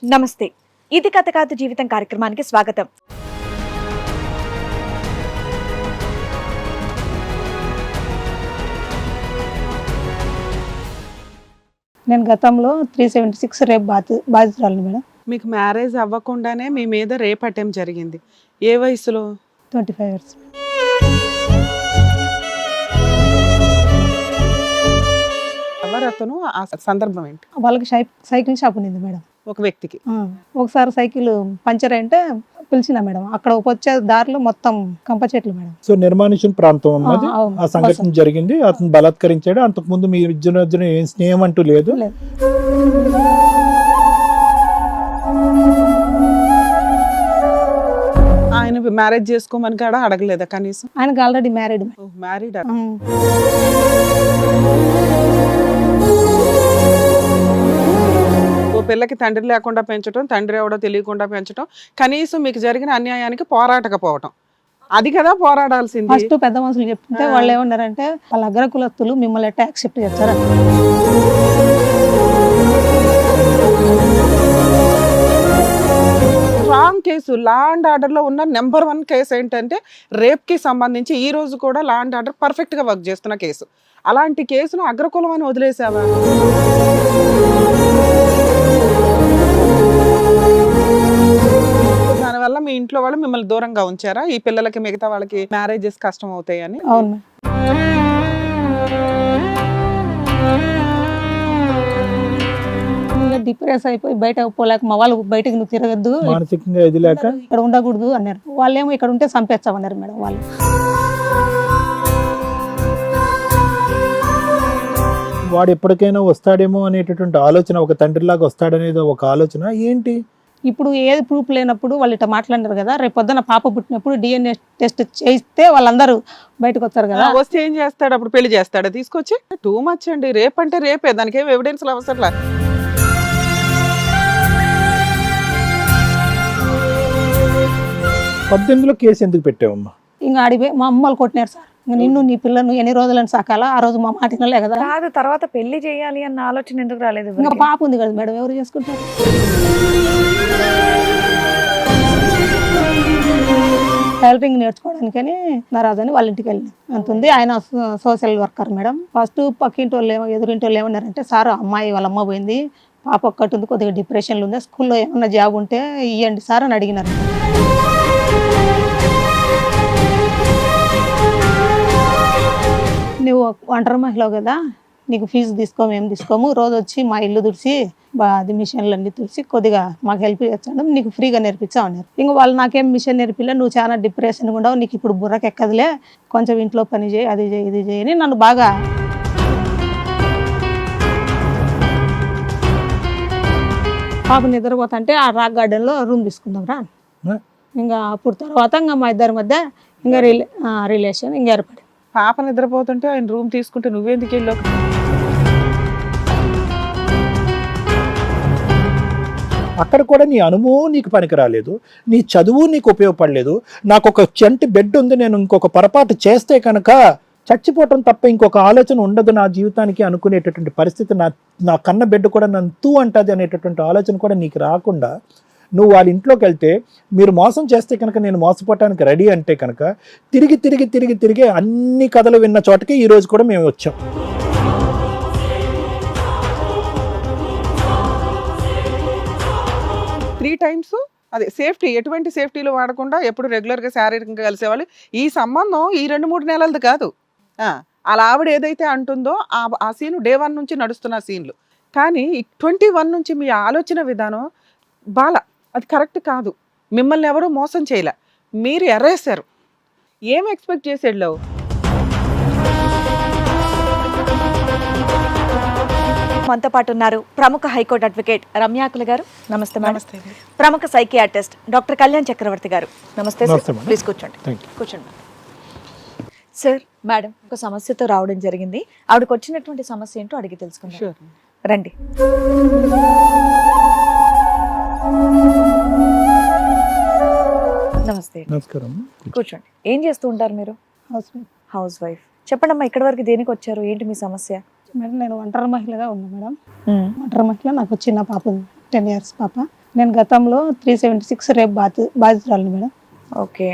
నమస్తే. ఇది కథ కాదు జీవితం కార్యక్రమానికి స్వాగతం. నేను గతంలో 376 రేప్ బాధితురాలిని మేడం. మీకు మ్యారేజ్ అవ్వకుండానే మీ మీద రేప్ అటెంప్ట్ జరిగింది. ఏ వయసులో? 25 ఇయర్స్. ఎవరు అతను? ఆ సందర్భం ఏంటి? వాళ్ళకి సైకిల్ షాప్ ఉంది మేడం. ఒక వ్యక్తికి ఒకసారి సైకిల్ పంచర్ అంటే పిలిచిన మేడం. అక్కడ వచ్చే దారిలో మొత్తం కంప చెట్లు మేడం. సో నిర్మానుష్యం ప్రాంతం అన్నది అవును. ఆ సంఘటన జరిగింది. అతను బలాత్కరించాడు. అంతకుముందు మీ ఇద్దరు ఏం స్నేహం అంటూ లేదు. లేదు. ఆయన మ్యారేజ్ చేసుకోమని కూడా అడగలేదా కనీసం? ఆయనకు ఆల్రెడీ మ్యారీడ్. మ్యారీడ్. ఓ పిల్లకి తండ్రి లేకుండా పెంచడం, తండ్రి ఎవడో తెలియకుండా పెంచడం, కనీసం మీకు జరిగిన అన్యాయానికి పోరాటకపోవటం, అది కదా పోరాడాల్సింది. ఫస్ట్ పెద్ద మనుషులు చెప్తుంటే వాళ్ళు ఏమన్నారంటే వాళ్ళ అగ్రకులస్తులు మిమ్మల్ని ఎట్లా యాక్సెప్ట్ చేస్తారా? Strong case, law and order లో ఉన్న నెంబర్ 1 కేసు ఏంటంటే రేప్ కి సంబంధించి ఈ రోజు కూడా లా అండ్ ఆర్డర్ పర్ఫెక్ట్ గా వర్క్ చేస్తున్న కేసు. అలాంటి కేసును అగ్రకులం అని వదిలేసావా? దానివల్ల మీ ఇంట్లో వాళ్ళు మిమ్మల్ని దూరంగా ఉంచారా? ఈ పిల్లలకి మిగతా వాళ్ళకి మ్యారేజెస్ కష్టం అవుతాయని. అవును. డిప్రెస్ అయిపోయి బయట పోలేక మా వాళ్ళు బయటకు నువ్వు తిరగద్దు, మానసికంగా ఇది లేక ఇక్కడ ఉండకూడదు అన్నారు. వాళ్ళేమో ఇక్కడ ఉంటే చంపేస్తామన్నారు మేడం. వాళ్ళు వాడు ఎప్పటికైనా వస్తాడేమో అనేటటువంటి ఆలోచన, ఒక తండ్రిలాగా వస్తాడనేది ఒక ఆలోచన ఏంటి? ఇప్పుడు ఏది ప్రూఫ్ లేనప్పుడు వాళ్ళు ఇట్లా మాట్లాడారు కదా, రేపు పొద్దున పాప పుట్టినప్పుడు DNA టెస్ట్ చేయిస్తే వాళ్ళందరూ బయటకు వస్తారు కదా. వస్తే ఏం చేస్తాడు? అప్పుడు పెళ్లి చేస్తాడా తీసుకొచ్చి? టూ మచ్ అండి. రేప్ అంటే రేపే, దానికి ఏం ఎవిడెన్స్ అవసరం లేదు. 18లో కేసు ఎందుకు పెట్టావమ్మా? ఇంకా ఆడిపోయి మా అమ్మలు కొట్టినారు సార్. ఇంకా నిన్ను నీ పిల్లను ఎన్ని రోజులని సాకాలా? ఆ రోజు మా మాటినలే కదా. కాదు, తర్వాత పెళ్లి చేయాలి అన్న ఆలోచన ఎందుకు రాలేదు? ఇంకా పాప ఉంది కదా మేడం, ఎవరు చేసుకుంటారు? టైలరింగ్ నేర్చుకోవడానికని నరాజని వాళ్ళ ఇంటికి వెళ్ళిన అంతుంది. ఆయన సోషల్ వర్కర్ మేడం. ఫస్ట్ పక్కింటి వాళ్ళు ఎదురింటి వాళ్ళు ఏమన్నారంటే, సార్ అమ్మాయి వాళ్ళ అమ్మ పోయింది, పాప ఒక్కటి ఉంది, కొద్దిగా డిప్రెషన్లో ఉంది, స్కూల్లో ఏమన్నా జాబ్ ఉంటే ఇవ్వండి సార్ అని అడిగినారు. నువ్వు ఒంటరి మహిళ కదా, నీకు ఫీజు తీసుకోము, ఏం తీసుకోము, రోజు వచ్చి మా ఇల్లు తుడిచి అది మిషన్లు అన్నీ తుడిచి కొద్దిగా మాకు హెల్ప్ చేస్తాను, నీకు ఫ్రీగా నేర్పించా ఉన్నారు. ఇంకా వాళ్ళు నాకేం మిషన్ నేర్పిలే, నువ్వు చాలా డిప్రెషన్గా ఉండవు, నీకు ఇప్పుడు బుర్రకు ఎక్కదులే, కొంచెం ఇంట్లో పని చేయి, అది చేయి, ఇది చేయని నన్ను బాగా. పాప నిద్రపోతుంటే ఆ రాక్ గార్డెన్లో రూమ్ తీసుకుందాం రా. ఇంకా అప్పుడు తర్వాత ఇంకా మా ఇద్దరి మధ్య ఇంకా రిలేషన్ ఇంకా ఏర్పడి. పాప నిద్రపోతుంటే ఆయన రూమ్ తీసుకుంటే నువ్వెందుకు వెళ్ళావు? అక్కడ కూడా నీ అనుభవం నీకు పనికి రాలేదు, నీ చదువు నీకు ఉపయోగపడలేదు. నాకు ఒక చెంటి బెడ్ ఉంది, నేను ఇంకొక పొరపాటు చేస్తే కనుక చచ్చిపోవటం తప్ప ఇంకొక ఆలోచన ఉండదు నా జీవితానికి అనుకునేటటువంటి పరిస్థితి, నా కన్న బెడ్ కూడా నన్ను తూ అంటది అనేటటువంటి ఆలోచన కూడా నీకు రాకుండా నువ్వు వాళ్ళ ఇంట్లోకి వెళ్తే, మీరు మోసం చేస్తే కనుక నేను మోసపోవటానికి రెడీ అంటే కనుక తిరిగి తిరిగి తిరిగి తిరిగి అన్ని కథలు విన్న చోటకి ఈరోజు కూడా మేము వచ్చాం. త్రీ టైమ్స్ అదే సేఫ్టీ, ఎటువంటి సేఫ్టీలు వాడకుండా ఎప్పుడు రెగ్యులర్గా శారీరకంగా కలిసేవాళ్ళు. ఈ సంబంధం ఈ 2-3 నెలలది కాదు. అలా ఆవిడ ఏదైతే అంటుందో ఆ సీన్ డే 1 నుంచి నడుస్తున్న సీన్లు. కానీ 21 నుంచి మీ ఆలోచన విధానం అది కరెక్ట్ కాదు. మిమ్మల్ని ఎవరూ మోసం చేయలే, మీరు ఎర్రేశారు. ఏం ఎక్స్పెక్ట్ చేసి వెళ్ళావు? మనతో పాటు ఉన్నారు ప్రముఖ హైకోర్టు అడ్వకేట్ రమ్యాకుల గారు. నమస్తే మేడం. నమస్తే. ప్రముఖ సైకియాట్రిస్ట్ డాక్టర్ కళ్యాణ్ చక్రవర్తి గారు. నమస్తే సార్. నమస్తే మేడం. ప్లీజ్ కూర్చోండి. కూర్చోండి సార్. మేడం ఒక సమస్యతో రావడం జరిగింది. ఆవిడకి వచ్చినటువంటి సమస్య ఏంటో అడిగి తెలుసుకుందాం. రండి. నమస్తే. నమస్కారం. కూర్చోండి. ఏం చేస్తూ ఉంటారు మీరు? House wife. చెప్పండి అమ్మా, ఇక్కడి వరకు దేనికి వచ్చారు, ఏంటి మీ సమస్య? మేడం నేను ఒంటరి మహిళగా ఉన్నా మేడం. ఒంటరి మహిళ, నాకు చిన్న పాప ఉంది, 10 years పాప. నేను గతంలో 376 రేపు బాధితురాలు మేడం. ఓకే.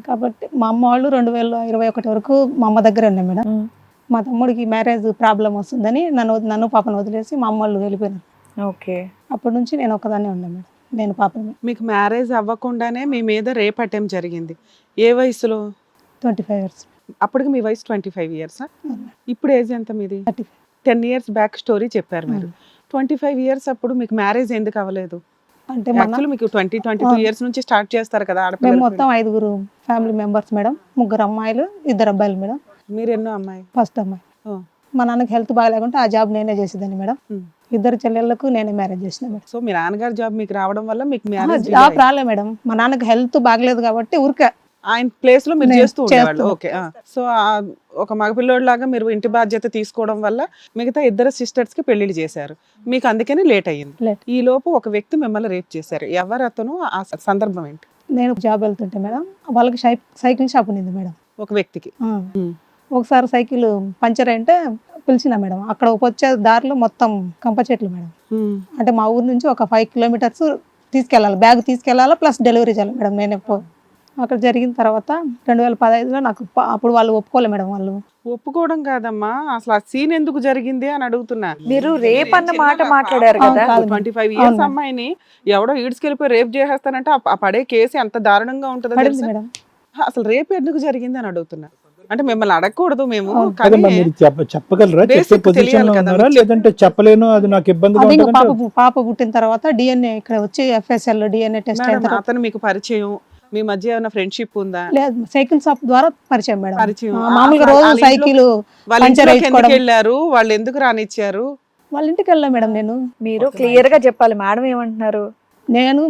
కాబట్టి మా అమ్మ వాళ్ళు 2021 వరకు మా అమ్మ దగ్గర ఉన్నాయి మేడం. మా తమ్ముడికి మ్యారేజ్ ప్రాబ్లం వస్తుందని నన్ను పాపను వదిలేసి మా అమ్మ వాళ్ళు వెళ్ళిపోయినారు. ఓకే. అప్పటి నుంచి నేను ఒక్కదాన్నే ఉన్నాను మేడం, నేను పాపని. మీకు మ్యారేజ్ అవ్వకుండానే మీ మీద రేప్ అటెంప్ట్ జరిగింది. ఏ వయసులో? 25 years. అప్పటికి మీ వయసు 25 years. ఇప్పుడు ఏజ్ ఎంత మీది? 35. 10 years బ్యాక్ స్టోరీ చెప్పారు మీరు. 25 years అప్పుడు మీకు మ్యారేజ్ ఎందుకు అవ్వలేదు? అంటే యాక్చువల్లీ మీకు 22 years నుంచి స్టార్ట్ చేస్తారు కదా మేము ఆడపిల్లలు. మొత్తం 5 ఫ్యామిలీ మెంబర్స్ మేడం. 3 అమ్మాయిలు 2 అబ్బాయిలు మేడం. మీరు ఎన్నో అమ్మాయి? ఫస్ట్ అమ్మాయి. ఓ. మా నాన్నకి హెల్త్ బాగాలేకుంటే ఆ జాబ్ నేనే చేసేదాన్ని మేడం. 2 చెల్లెళ్ళకు నేనే మ్యారేజ్ చేసిన మేడం. సో మీ నాన్నగారు జాబ్ మీకు రావడం వల్ల మీకు మ్యారేజ్ జాబ్ రాలే మేడం, మా నాన్నకి హెల్త్ బాగలేదు కాబట్టి ఊరికే ఆయన ప్లేస్ లో మీరు నేను చేస్తూ ఉండేవాళ్ళు. చేస్తున్నా. ఓకే. సో ఒక మగపిల్లోడు లాగా మీరు ఇంటి బాధ్యత తీసుకోవడం వల్ల మిగతా 2 sisters కి పెళ్లిళ్ళు చేశారు. మీకు అందుకని లేట్ అయ్యింది. Late. ఈ లోపు ఒక వ్యక్తి మిమ్మల్ని రేప్ చేశారు. ఎవరు అతను? ఆ సందర్భం ఏంటి? నేను జాబ్ వెళ్తుంటే మేడం వాళ్ళకి సైకిల్ షాప్ ఉంది మేడం. ఒక వ్యక్తికి ఒకసారి సైకిల్ పంచర్ అంటే పిలిచిన మేడం. అక్కడ వచ్చే దారిలో మొత్తం కంప చెట్లు మేడం. అంటే మా ఊరు నుంచి ఒక 5 kilometers తీసుకెళ్ళాలి, బ్యాగ్ తీసుకెళ్ళాలి ప్లస్ డెలివరీ చేయాలి మేడం. నేను అక్కడ జరిగిన తర్వాత 2015లో నాకు అప్పుడు వాళ్ళు ఒప్పుకోలే మేడం. వాళ్ళు ఒప్పుకోవడం కాదమ్మా, అసలు ఆ సీన్ ఎందుకు జరిగింది అని అడుగుతున్నా. మీరు రేప్ అన్న మాట మాట్లాడారు కదా. 25 years అమ్మాయిని ఎవడో ఈడ్చుకెళ్ళిపోయి రేప్ చేసేస్తానంటే ఆ పడే కేసు ఎంత దారుణంగా ఉంటుందో పడింది తెలుసా? మేడం. అసలు రేప్ ఎందుకు జరిగింది అని అడుగుతున్నా. అంటే మిమ్మల్ని అడగకూడదు మేము, కానీ కదమ్మా, మీరు చెప్పగలరా? చెప్పే Basic పొజిషన్ తెలియాలి లో కదా ఉన్నారా? మీకు. లేదంటే చెప్పలేను, అది నాకు ఇబ్బందిగా అది ఇంకా ఉంటుందంటే పాప పుట్టిన తర్వాత డిఎన్ఏ ఇక్కడ వచ్చి FSL లో డిఎన్ఏ టెస్ట్ అయిన మేడం, తర్వాత అతను మీకు పరిచయం, మీ మధ్య ఏమైనా ఫ్రెండ్షిప్ ఉందా? లేదు, సైకిల్ షాప్ ద్వారా పరిచయం మేడం. పరిచయం. మామూలుగా రోజు వాళ్ళ సైకిల్ వాళ్ళ పంచర్ ఇంట్లోకి ఎందుకు వేయించుకోవడం. వెళ్ళారు? వాళ్ళు ఎందుకు రానిచ్చారు? వాళ్ళ ఇంటికి వెళ్ళా మేడం. మీరు క్లియర్ గా చెప్పాలి. మేడం ఏమంటున్నారు? నేను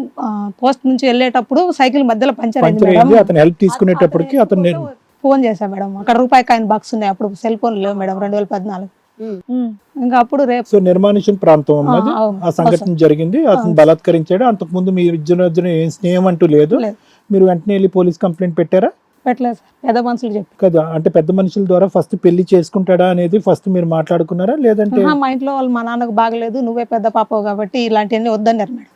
పోస్ట్ నుంచి వెళ్ళేటప్పుడు సైకిల్ మధ్యలో పంచర్ అయింది పంచర్ మేడం. అయింది. అతను హెల్ప్ తీసుకునేటప్పటికి అతను ఫోన్ చేశా మేడం. అక్కడ రూపాయి కాయిన్ బాక్స్ ఉన్నాయి, అప్పుడు సెల్ ఫోన్ లేవు మేడం 2014. ఇంకా అప్పుడు రేపు సో నిర్మానుష్యం ప్రాంతం అన్నది అవును. ఆ సంఘటన జరిగింది. అతను బలాత్కరించాడు. అంతకుముందు మీ ఇద్దరు ఏం స్నేహం అంటూ లేదు. లేదు. మీరు వెంటనే వెళ్ళి పోలీస్ కంప్లైంట్ పెట్టారా? పెట్టలేదు సార్, పెద్ద మనుషులు చెప్పి. కదా, అంటే పెద్ద మనుషుల ద్వారా ఫస్ట్ పెళ్లి చేసుకుంటాడా అనేది ఫస్ట్ మీరు మాట్లాడుకున్నారా? లేదంటే మా ఇంట్లో వాళ్ళు మా నాన్నకు బాగలేదు, నువ్వే పెద్ద పాపవు కాబట్టి ఇలాంటివన్నీ వద్దన్నారు మేడం.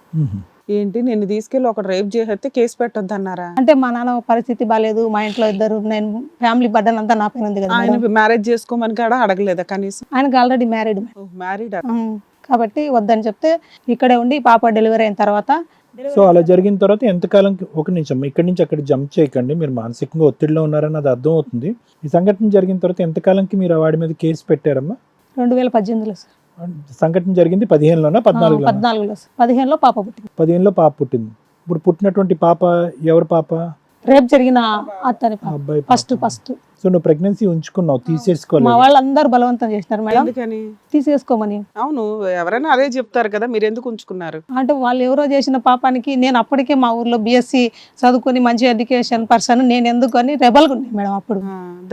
ఏంటి, నిన్ను తీసుకెళ్ళి ఒక రేప్ చేస్తే కేసు పెట్టొద్దు అన్నారా? అంటే మా నాన్న పరిస్థితి బాగాలేదు, మా ఇంట్లో ఇద్దరు, నేను ఫ్యామిలీ బర్డన్ అంతా నా పైన ఉంది కదా ఆయన మేడం. మ్యారేజ్ చేసుకోమని కూడా అడగలేదా కనీసం? ఆయనకు ఆల్రెడీ మ్యారీడ్ మ్యారీడ్. కాబట్టి వద్దని చెప్తే ఇక్కడే ఉండి పాప డెలివరీ అయిన తర్వాత. సో అలా జరిగిన తర్వాత ఎంతకాలం? ఒక నిమిషం, ఇక్కడి నుంచి అక్కడ జంప్ చేయకండి. మీరు మానసికంగా ఒత్తిడిలో ఉన్నారని అది అర్థం అవుతుంది. ఈ సంఘటన జరిగిన తర్వాత ఎంతకాలంకి మీరు వాడి మీద కేసు పెట్టారమ్మా? 2018లో సార్. సంఘటన జరిగింది 15లోనా 14లో? 14లో సార్. 15లో పాప పుట్టింది. 15లో పాప పుట్టింది. ఇప్పుడు పుట్టినటువంటి పాప ఎవరు పాప? రేపు జరిగిన అతని పాప. అబ్బాయి ఫస్ట్ సో నువ్వు ప్రెగ్నెన్సీ ఉంచుకున్నావు, మా తీసేసుకోలేదు. వాళ్ళందరూ బలవంతం చేసినారు మేడం ఎందుకని? తీసేసుకోమని. అవును, ఎవరైనా అదే చెప్తారు కదా, మీరు ఎందుకు ఉంచుకున్నారు? అంటే వాళ్ళు ఎవరో చేసిన పాపానికి నేను అప్పటికే మా ఊర్లో BSc చదువుకుని మంచి ఎడ్యుకేషన్ పర్సన్, నేను ఎందుకని రెబల్గా ఉన్నాయి మేడం అప్పుడు.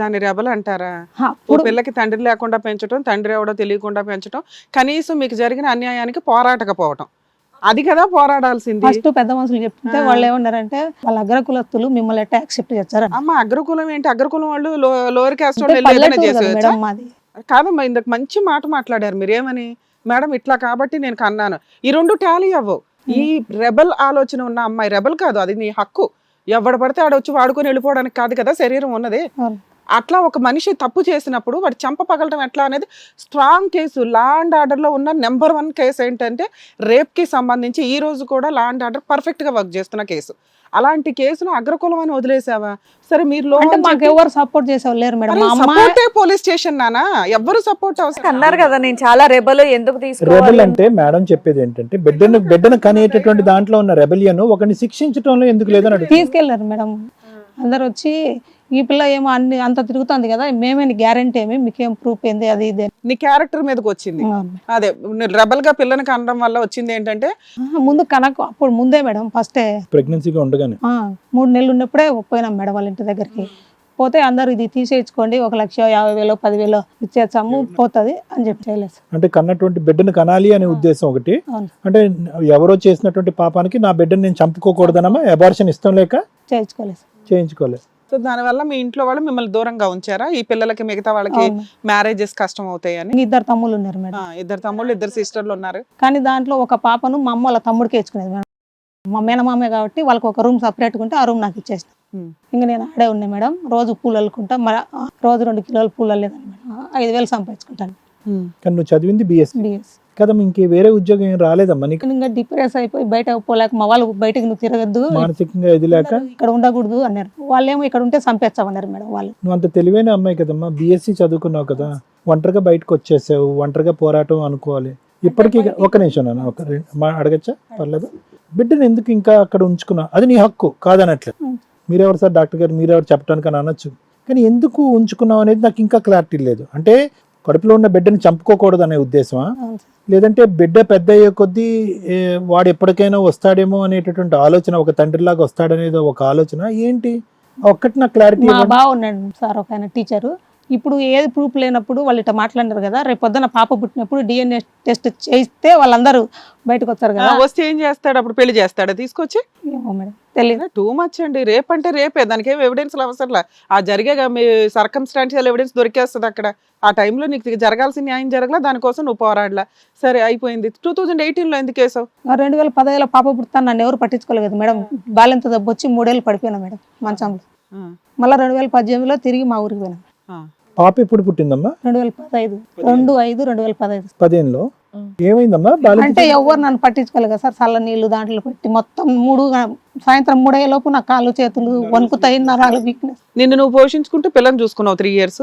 దాన్ని రెబల్ అంటారా? ఓ అప్పుడు పిల్లకి తండ్రి లేకుండా పెంచడం, తండ్రి ఎవడో తెలియకుండా పెంచడం, కనీసం మీకు జరిగిన అన్యాయానికి పోరాటకపోవటం, అది కదా పోరాడాల్సింది. ఫస్ట్ పెద్ద మనుషులు చెప్తే వాళ్ళు ఏమన్నారంటే వాళ్ళ అగ్రకులస్తులు మిమ్మల్ని ఎట్లా యాక్సెప్ట్ చేస్తారని. అమ్మ, అగ్రకులం ఏంటి? అగ్రకులం వాళ్ళు లోవర్ క్యాస్ట్ అంటే వాళ్ళు ఏదైనా పల్లెటూరు కదా చేసేయచ్చా? మేడం మాది. కాదమ్మా, ఇందుకు మంచి మాట మాట్లాడారు మీరు. ఏమని? మేడం ఇట్లా కాబట్టి నేను కన్నాను. ఈ రెండు టాలీ అవ్వవు. ఈ రెబల్ ఆలోచన ఉన్న అమ్మాయి రెబల్ కాదు, అది నీ హక్కు. ఎవడు పడితే ఆడొచ్చి వాడుకొని వెళ్ళిపోవడానికి కాదు కదా శరీరం ఉన్నది. అవును. అట్లా ఒక మనిషి తప్పు చేసినప్పుడు వాడు చంప పగలటం ఎట్లా అనేది స్ట్రాంగ్ కేసు. లా అండ్ ఆర్డర్లో ఉన్న నెంబర్ 1 కేసు ఏంటంటే రేప్కి సంబంధించి ఈ రోజు కూడా లా అండ్ ఆర్డర్ పర్ఫెక్ట్గా వర్క్ చేస్తున్న కేసు. అలాంటి కేసును అగ్రకులం అని వదిలేసావా? సరే, మీరు అంటే మాకు ఎవరు సపోర్ట్ చేసేవాళ్ళు లేరు మేడం. మా అమ్మ సపోర్టే పోలీస్ స్టేషన్ నానా, ఎవ్వరు సపోర్ట్ అవసరం. అన్నారు కదా నేను చాలా రెబల్, ఎందుకు రెబల్ తీసుకోవాలి? అంటే మేడం చెప్పేది ఏంటంటే బిడ్డను కనేటటువంటి దాంట్లో ఉన్న రెబలియన్ ఒకరిని శిక్షించడంలో ఎందుకు లేదని అడుగుతుంది. తీసుకెళ్లారు మేడం. అందరు వచ్చి ఈ పిల్ల ఏమో అన్ని అంత తిరుగుతుంది కదా, మేమేమి గ్యారంటీ ఏమి, మీకేం ప్రూఫ్ ఏంది, అది ఇది. నీ క్యారెక్టర్ మీదకి వచ్చింది. అదే రెబల్ గా పిల్లని కనడం వల్ల వచ్చింది ఏంటంటే ముందు కనకు అప్పుడు ముందే మేడం ఫస్టే ప్రెగ్నెన్సీగా ఉండగానే 3 నెలలు ఉన్నప్పుడే పోయినాం మేడం వాళ్ళ ఇంటి దగ్గరికి. పోతే అందరు ఇది తీసేయించుకోండి, 1,50,000 10,000 ఇచ్చేస్తాము పోతుంది అని చెప్పి చేయలేదు. అంటే కన్నటువంటి బిడ్డను కనాలి అనే ఉద్దేశం ఒకటి. అవును. అంటే ఎవరో చేసినటువంటి పాపానికి నా బిడ్డను నేను చంపుకోకూడదనమా? అబార్షన్ ఇష్టం లేక చేయించుకోలేదు. చేయించుకోలేదు. సో దానివల్ల మీ ఇంట్లో వాళ్ళు మిమ్మల్ని దూరంగా ఉంచారా? ఈ పిల్లలకి మిగతా వాళ్ళకి అవును. మ్యారేజెస్ కష్టం అవుతాయని. 2 తమ్ముళ్ళు ఉన్నారు మేడం. 2 తమ్ముళ్ళు 2 సిస్టర్లు ఉన్నారు. కానీ దాంట్లో ఒక పాపను మా అమ్మ వాళ్ళ తమ్ముడికి ఇచ్చుకునేది మేడం. మా మేనమామే కాబట్టి వాళ్ళకి ఒక రూమ్ సపరేట్గా ఉంటే ఆ రూమ్ నాకు ఇచ్చేసిన. ఇంకా నేను ఆడే ఉన్నా మేడం, రోజు పూలు అల్లుకుంటా, రోజు 2 కిలోలు పూలు అల్లేదాన్ని మేడం, 5,000 సంపాదించుకుంటాను. కానీ నువ్వు చదివింది బిఎస్సి బిఎస్ కదా, ఇంకే వేరే ఉద్యోగం ఏం రాలేదమ్మా నీకు? ఇంకా డిప్రెస్ అయిపోయి బయట పోలేక మా వాళ్ళు బయటకు నువ్వు తిరగద్దు, మానసికంగా ఇది లేక ఇక్కడ ఉండకూడదు అన్నారు. వాళ్ళేమో ఇక్కడ ఉంటే చంపేస్తామన్నారు మేడం వాళ్ళు. నువ్వు అంత తెలివైన అమ్మాయి కదమ్మా, బిఎస్సి చదువుకున్నావు కదా, ఒంటరిగా బయటకు వచ్చేసావు, ఒంటరిగా పోరాటం అనుకోవాలి. ఇప్పటికీ ఒక నిమిషం నాన్న, అడగచ్చా? పర్లేదు. బిడ్డను ఎందుకు ఇంకా అక్కడ ఉంచుకున్నావు? అది నీ హక్కు కాదనట్లేదు. మీరెవరు సార్ డాక్టర్ గారు, మీరెవరు చెప్పడానికి అని అనొచ్చు, కానీ ఎందుకు ఉంచుకున్నావు అనేది నాకు ఇంకా క్లారిటీ లేదు. అంటే కడుపులో ఉన్న బిడ్డని చంపుకోకూడదు అనే ఉద్దేశమా, లేదంటే బిడ్డ పెద్ద అయ్యే కొద్దీ వాడు ఎప్పటికైనా వస్తాడేమో అనేటటువంటి ఆలోచన, ఒక తండ్రిలాగా వస్తాడనేది ఒక ఆలోచన ఏంటి? ఒక్కటి నాకు క్లారిటీ. మా బావ ఉన్నాడు సార్ ఒక ఆయన టీచరు, ఇప్పుడు ఏది ప్రూఫ్ లేనప్పుడు వాళ్ళు ఇట్లా మాట్లాడినారు కదా, రేపు పొద్దున పాప పుట్టినప్పుడు DNA టెస్ట్ చేయిస్తే వాళ్ళందరూ బయటకు వస్తారు కదా. వస్తే ఏం చేస్తాడు అప్పుడు? పెళ్లి చేస్తాడా తీసుకొచ్చి? ఏమో మేడం తెలియదు. టూ మచ్ అండి. రేపంటే రేపే, దానికి ఏం ఎవిడెన్స్ అవసరంలా. ఆ జరిగే మీ సర్కమ్స్టాన్షియల్ ఎవిడెన్స్ దొరికేస్తుంది అక్కడ. ఆ టైంలో నీకు జరగాల్సిన న్యాయం జరగలా, దానికోసం నువ్వు పోరాడలా, సరే అయిపోయింది. 2018లో ఎందుకు వేసావు? 2015లో పాప పుడతాను, నన్ను ఎవరు పట్టించుకోలేదు కదా మేడం. బాల్యంతో దెబ్బ వచ్చి 3 ఏళ్ళు పడిపోయినా మేడం మంచంలో. మళ్ళీ 2018లో తిరిగి మా ఊరికి పోయినా. పాప ఎప్పుడు పుట్టిందమ్మా? 2015 2/5/2015. 15లో ఏమైందమ్మా? అంటే ఎవరు నన్ను పట్టించుకోలేదు కదా సార్. చల్ల నీళ్లు దాంట్లో పెట్టి మొత్తం సాయంత్రం 3 అయ్యేలోపు నా కాళ్ళు చేతులు వణుకుతాయి, నరాలు వీక్నెస్. నిన్ను నువ్వు పోషించుకుంటూ పిల్లని చూసుకున్నావు 3 years?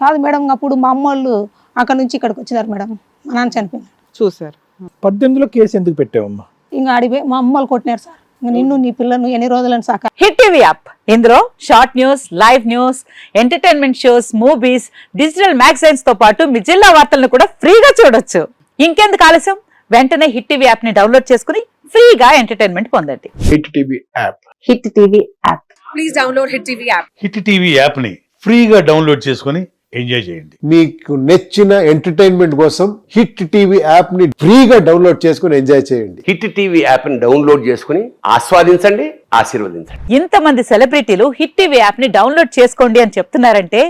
కాదు మేడం, అప్పుడు మా అమ్మ వాళ్ళు అక్కడ నుంచి ఇక్కడికి వచ్చినారు మేడం, మా నాన్న చనిపోయినారు. చూసారు. 18లో కేసు ఎందుకు పెట్టావమ్మా? ఇంకా అడిగి మా అమ్మ వాళ్ళు కొట్టినారు సార్. నిన్ను నీ పిల్లను ఎన్ని రోజులని సాక. హిట్ టీవీ యాప్, ఇందులో short news, live news, entertainment shows, movies, digital magazines తో పాటు మీ జిల్లా వార్తలను కూడా ఫ్రీగా చూడొచ్చు. ఇంకెందుకు ఆలస్యం, వెంటనే హిట్ టీవీ యాప్ ని డౌన్లోడ్ చేసుకుని ఫ్రీగా ఎంటర్టైన్మెంట్ పొందండి. Hit TV app. Hit TV app. Please download hit TV app. Hit TV app ని ఫ్రీగా డౌన్లోడ్ చేసుకొని ఎంజాయ్ చేయండి. మీకు నచ్చిన ఎంటర్టైన్మెంట్ కోసం హిట్ టీవీ యాప్ ని ఫ్రీగా డౌన్లోడ్ చేసుకొని ఎంజాయ్ చేయండి. హిట్ టీవీ యాప్ ని డౌన్లోడ్ చేసుకుని ఆస్వాదించండి, ఆశీర్వదించండి. ఇంతమంది సెలబ్రిటీలు హిట్ టీవీ యాప్ ని డౌన్లోడ్ చేసుకోండి అని చెప్తున్నారంటే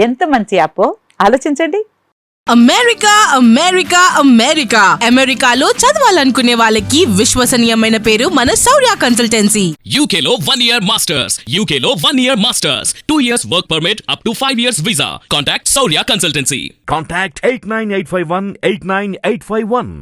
ఎంత మంచి యాప్ ఆలోచించండి. అమెరికా అమెరికా అమెరికా అమెరికాలో చదవాలనుకునే వాళ్ళకి విశ్వసనీయమైన పేరు మన శౌర్య కన్సల్టెన్సీ. UK లో 1 year masters, UK లో 1 year masters, 2 years work permit up to 5 years visa. Contact Saurya Consultancy. Contact 89851 89851.